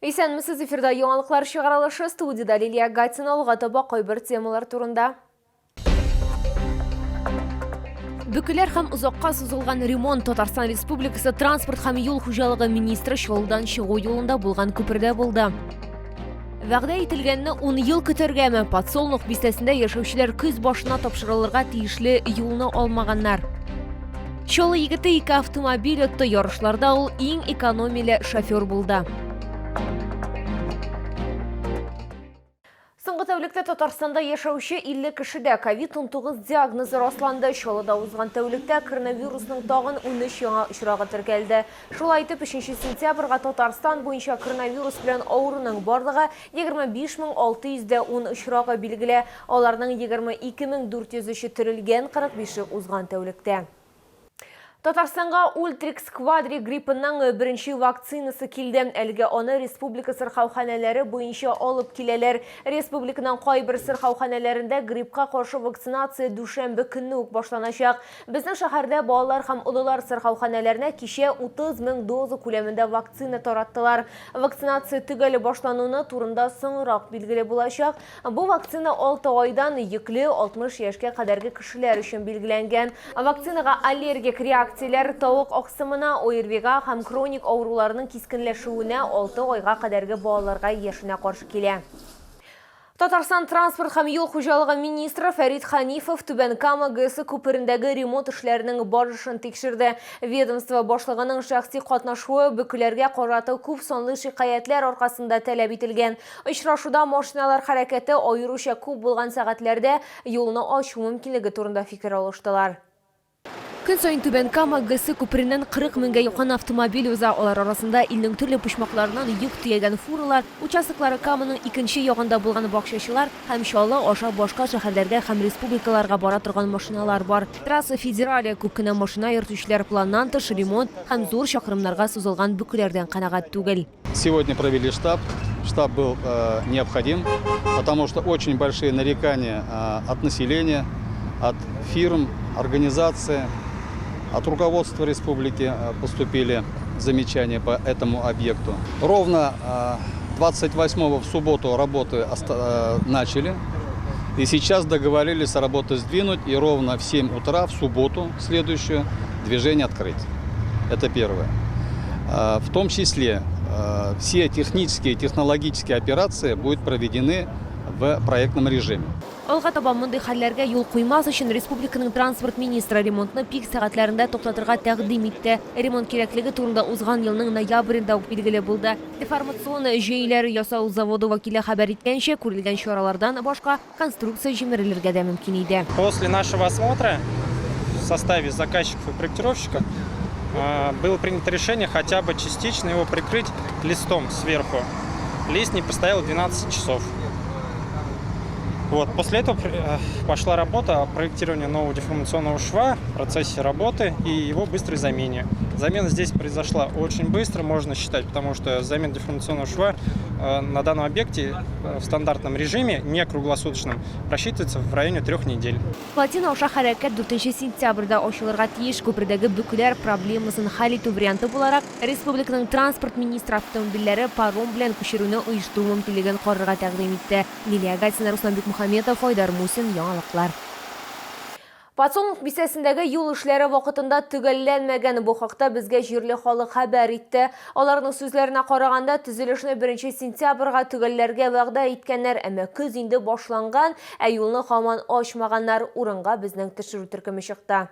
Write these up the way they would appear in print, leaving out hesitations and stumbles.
Исәнмесез, эфирда яңалыклар чыгарылышы, студияда Лилия Гатина, алга таба кайбер темалар турында. Бүкеләр һәм узакка сузылган ремонт. Татарстан Республикасы транспорт һәм юл хуҗалыгы министры Чаллыдан чыгу юлында булган күпердә булды. Вәгъдә ителгәнне 10 ел көтәргәме? Подсолнух бистәсендә яшәүчеләр көз башына тапшырылырга тиешле юлны алмаганнар. Чаллы егете 2 автомобиль отты, ярышларда ул иң экономияле шофер булды. Соңгы тәүлектә Татарстанда яшәүче 50 кешедә COVID-19 диагнозы расланды. Чаллыда узган тәүлектә коронавирусның тагын 13 яңа очрагы теркәлде. Шулай итеп, 3 сентябрьгә Татарстан буенча коронавирус белән авыруның барлыгы 25610 очрагы билгеле. Аларның 22400-і терелгән, 45-і узган тәүлектә. Татарстанга Ультрикс квадри гриппының беренче вакцинасы килде. Әлегә аны республика сырхауханәләре буенча алып киләләр. Республиканың кайбер сырхауханәләрендә гриппка каршы вакцинация дүшәмбе көнне үк башланачак. Безнең шәһәрдә балалар һәм уллар сырхауханәләренә кичә 30 000 доза күләмендә вакцина тараттылар. Вакцинация төгәле башлануны турында соңрак билгеле булачак. Бу вакцина 6 айдан йөкле 60 яшькә кадәрге кешеләр өчен билгеләнгән. Вакцинага аллергик реакцияләр, тавык аксымына, ОРВига һәм хроник авыруларның кискенләшүенә 6 айга кадәрге балаларга яшенә каршы килә. Татарстан транспорт һәм юл хуҗалыгы министры Фәрит Ханифов Түбән Кама ГЭС күперендәге ремонт эшләренең барышын тикшерде. Ведомство башлыгының шәхси катнашуы бүкеләргә карата күп санлы шикаятьләр аркасында таләп ителгән. Очрашуда машиналар хәрәкәте аеруча күп булган сәгатьләрдә юлны ачу мөмкинлеге турында фикер алыштылар. Көн сайын Түбән Кама ГЭС күпереннән 40 меңгә якын автомобиль уза. Алар арасында илнең төрле почмакларыннан йөк төягән фуралар, участоклары Каманың икенче ягында булган бакчачылар һәм Чаллы аша башка шәһәрләргә һәм республикаларга бара торган машиналар бар. Трасса федералия, күп кенә машина йөртүчеләр планнан тыш ремонт һәм зур чакрымнарга сузылган бүкеләрдән канагать түгел. Сегодня провели штаб. Штаб был необходим, потому что очень большие нарекания от населения, от фирм, организаций. От руководства республики поступили замечания по этому объекту. Ровно 28-го в субботу работы начали. И сейчас договорились работы сдвинуть и ровно в 7 утра в субботу следующую движение открыть. Это первое. В том числе все технические и технологические операции будут проведены в проектном режиме. Алга таба мондый хәлләргә юл куймас өчен республиканың транспорт министры ремонтны пик сәгатьләрендә туктатырга тәкъдим итте. Ремонт кирәклеге турында узган елның ноябрендә ук билгеле булды. Информацион җәйләр ясау заводы вәкиле хәбәр иткәнчә, күрелгән чаралардан башка конструкция җимерелергә дә мөмкин иде. После нашего осмотра в составе заказчиков и проектировщика было принято решение хотя бы частично его прикрыть листом сверху. Лист не простоял 12 часов. Вот. После этого пошла работа о проектировании нового деформационного шва, в процессе работы и его быстрой замене. Замена здесь произошла очень быстро, можно считать, потому что замена деформационного шва на данном объекте в стандартном режиме, не круглосуточном, просчитывается в районе 3 недель. Плотина аша хәрәкәт 4 сентябрьдә ачылырга тиеш. Күпердәге бүкеләр проблемасын хәл итү варианты буларак республиканың транспорт министры автомобильләре паром белән күчерүне оештыру мөмкинлеген карарга тәкъдим итте. Лилия Гатина, Русланбек Мөхәммәтов, Айдар Мусин, яңалыклар. Подсолнух бистәсендәге юл эшләре вакытында төгәлләнмәгән. Бу хакта безгә җирле халык хәбәр итте. Аларның сүзләренә караганда, төзелешне 1 сентябрьгә төгәлләргә вәгъдә иткәннәр, әмма көз инде башланган, ә юлны һаман ачмаганнар. Урынга безнең төшерү төркеме чыкты.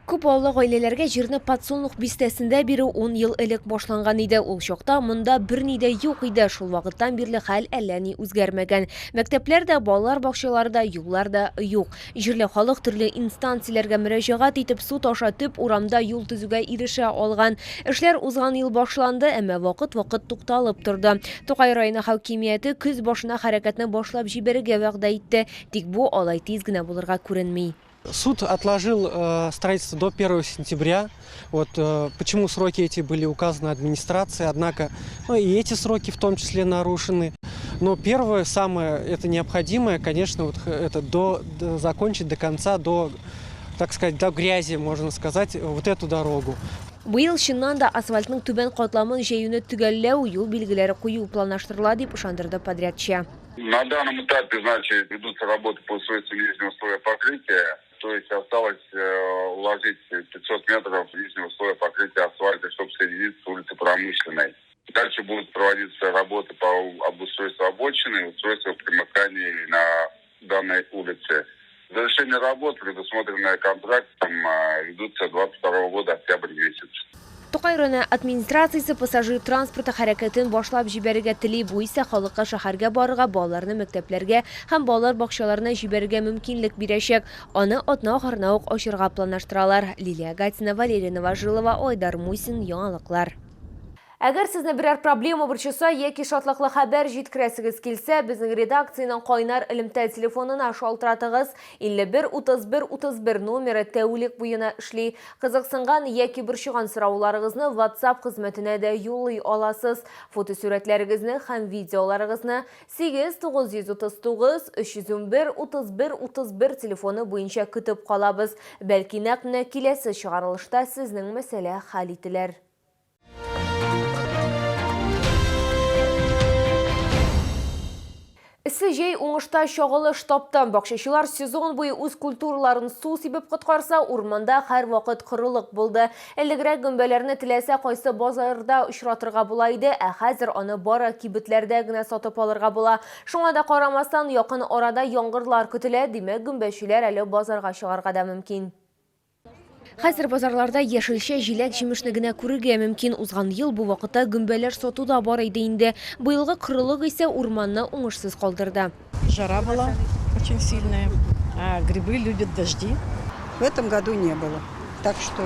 Күп авылы гаиләләргә җирне Подсолнух бистәсендә бирү 10 ел элек башланган иде. Ул чакта монда берни дә юк иде. Шул вакыттан бирле хәл әллә ни үзгәрмәгән. Мәктәпләр дә, балалар бакчалары да, юллар да юк. Җирле халык төрле инстанцияләргә мөрәҗәгать итеп, су ташатып, урамда юл төзүгә ирешә алган. Эшләр узган ел башланды, әмма вакыт тукталып торды. Тукай районы хакимияте көз башына хәрәкәтне башлап җибәрергә вәгъдә итте. Тик бу алай тиз генә булырга күренми. Суд отложил строительство до 1 сентября. Вот почему сроки эти были указаны администрацией, однако и эти сроки в том числе нарушены. Но первое, самое это необходимое, конечно, вот это закончить до конца, так сказать, до грязи, можно сказать, вот эту дорогу. Быйыл чыннан да асфальтның түбән катламын җәюне төгәлләү, юл билгеләре кую планлаштырыла дип ышандырды подрядчы. На данном этапе, значит, ведутся работы по устройству нижнего слоя покрытия. То есть осталось уложить 500 метров нижнего слоя покрытия асфальта, чтобы соединиться с улицей Промышленной. Дальше будут проводиться работы по обустройству обочины, устройству примыканий на данной улице. Завершение работ, предусмотренное контрактом, ведутся 22 года, октябрь месяц. Тукай районы администрациясе пассажир транспорты хәрәкәтен башлап җибәрергә тели, бу исә халыкка шәһәргә барырга, балаларны мәктәпләргә һәм балалар бакчаларына җибәрергә мөмкинлек бирәчәк. Аны атна ахырына ук ачырга планлаштыралар. Лилия Гатина, Валерия Новожилова, Айдар Мусин, яңалыклар. Әгәр сезне берәр проблема борчыса яки шатлыклы хәбәр җиткерәсегез килсә, безнең редакциянең кайнар элемтә телефонына шалтыратыгыз. 51-31-31 номеры тәүлек буена эшли. Кызыксынган яки борчыган сорауларыгызны WhatsApp хезмәтенә дә юллый аласыз. Фотосурәтләрегезне һәм видеоларыгызны 89-311-31-31 телефоны буенча көтеп калабыз. Бәлки нәкъ киләсе чыгарылышта сезнең мәсьәлә хәл ителер. Исе җәй уңышта чагылыш тапты. Бакчачылар сезон буе үз культураларын су сибеп коткарса, урманда һәр вакыт корылык булды. Элегрәк гөмбәләрне теләсә кайсы базарда очратырга була иде, ә хәзер аны бары кибетләрдә генә сатып алырга була. Шуңа да карамастан якын арада яңгырлар көтелә, димәк гөмбәчеләр әле базарга чыгарга да мөмкин. Хәзер базарларда яшелчә, җиләк, җимешне генә күрергә мөмкин. Узган ел бу вакытта гөмбәләр сатуда бар иде инде. Быелгы кырылык исә урманны уңышсыз калдырды. Жара была очень сильная, а грибы любят дожди. В этом году не было. Так что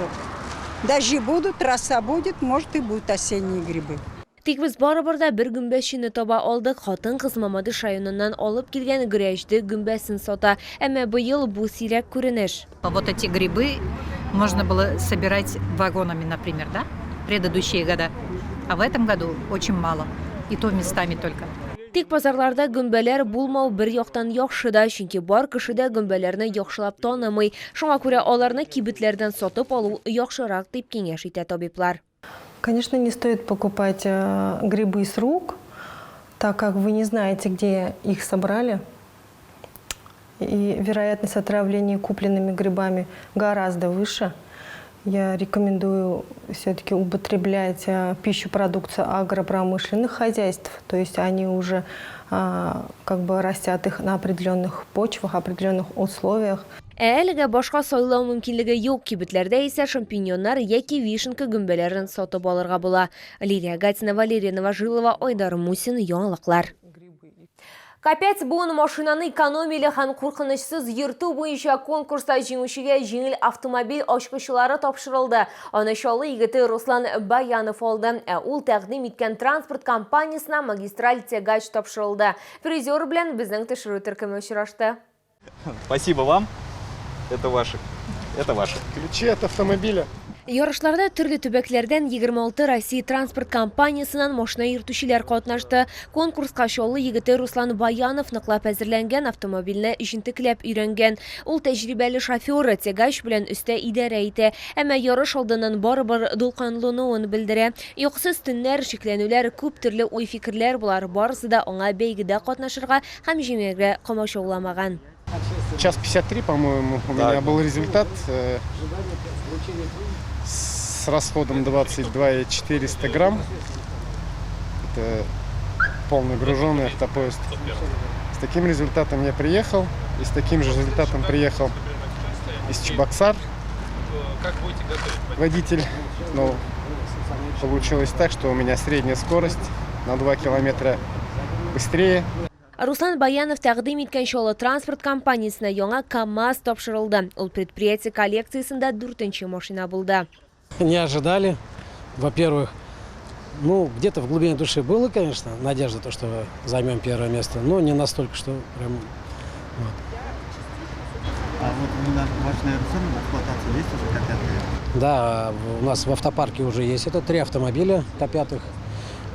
дожди будут, роса будет, может и будут осенние грибы. Тик без барыбер да бер гөмбәчене таба алдык. Хатын-кыз Мамадыш районыннан алып килгән гөрәҗде гөмбәсен сата. Әмма быел бу сирәк күренеш. Вот эти грибы можно было собирать вагонами, например, да, предыдущие года. А в этом году очень мало. И то местами только. Тик базарларда гөмбәләр булмау бер яктан яхшы да, чөнки бар кеше дә гөмбәләрне яхшылап танымый. Шуңа күрә аларны кибетләрдән сатып алу яхшырак дип киңәш итә табиблар. Конечно, не стоит покупать грибы с рук, так как вы не знаете, где их собрали. И вероятность отравления купленными грибами гораздо выше. Я рекомендую все-таки употреблять пищу продукцию агропромышленных хозяйств. То есть они уже как бы растят их на определенных почвах, определенных условиях. Әлегә башка сайлау мөмкинлеге юк. Кибетләрдә исә шампиньоннар яки вишенка гөмбәләрен сатып алырга була. Лилия Гатина, Валерия Новожилова, Айдар Мусин, яңалыклар. Капец буын машинаны экономили һәм куркынычсыз йөртү буенча конкурста җиңүчегә җиңел автомобиль ачкычлары тапшырылды. Аны Чаллы егете Руслан Баянов алды. Ул тәкъдим иткән транспорт компаниясына магистраль тягач тапшырылды. Призер белән безнең төшерү төркеме очрашты. Спасибо вам. Это ваши. Ключи от автомобиля. Ярышларда төрле төбәкләрдән 26 Россия транспорт компаниясыннан машина йөртүчеләр катнашты. Конкурска Чаллы егете Руслан Баянов ныклап әзерләнгән автомобильне җентекләп өйрәнгән. Ул тәҗрибәле шофер, тягач белән өстә идарә итә. Әмма ярыш алдыннан барыбер дулкынлануын белдерә. Юксыз төннәр, шикләнүләр, күп төрле уй-фикерләр булар. Барысы да аңа бәйгедә катнашырга һәм җиңәргә комачауламаган. Час 53, по-моему, у меня был результат с расходом 22,400 грамм. Это полный груженный автопоезд. С таким результатом я приехал, и с таким же результатом приехал из Чебоксар водитель. Но получилось так, что у меня средняя скорость на 2 километра быстрее. Руслан Баянов тәкъдим иткән Чаллы транспорт компаниясына яңа КАМАЗ тапшырылды. Ул предприятие коллекциясында 4-нче машина булды. Не ожидали. Во-первых, где-то в глубине души было, конечно, надежда, то, что займем первое место, но не настолько, что прям... Вот. А вот ваш, наверное, сын в эксплуатации есть уже Т5? Да, у нас в автопарке уже есть 3 автомобиля Т5.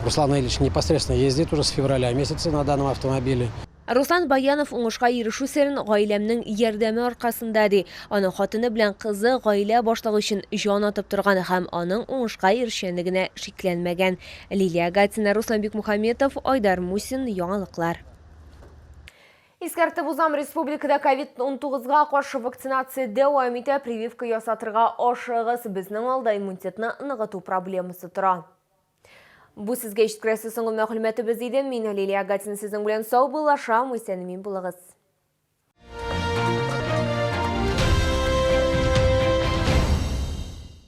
Руслан Ильич непосредственно ездит уже с февраля месяца на данном автомобиле. Руслан Баянов уңышка ирешү серин гаиләмнең ярдәме аркасында ди. Аның хатыны белән кызы гаилә башлыгы өчен җан атып торган һәм аның уңышка ирешкәнлегенә шикләнмәгән. Лилия Гатина, Руслан Бикмухаметов, Айдар Мусин, яңалыклар. Искәртеп узам, республикада COVID-19-га каршы вакцинация дәвам итә, прививка ясатырга ашыгыз, безнең алда иммунитетны ныгыту проблемасы тора. Бу сезгә җиткерәсе соңгы мәгълүматыбыз иде. Мин Лилия Гатина, сезнең белән сау булашам, исән-имин булыгыз.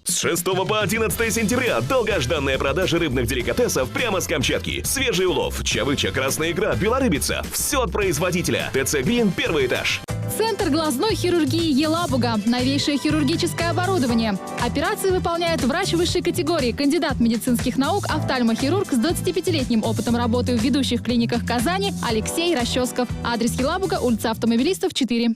С 6 по 11 сентября долгожданная продажа рыбных деликатесов прямо с Камчатки. Свежий улов, чавыча, красная икра, белорыбица. Все от производителя. ТЦ Грин, первый этаж. Центр глазной хирургии Елабуга. Новейшее хирургическое оборудование. Операции выполняет врач высшей категории, кандидат медицинских наук, офтальмохирург с 25-летним опытом работы в ведущих клиниках Казани Алексей Расческов. Адрес Елабуга, улица Автомобилистов, 4.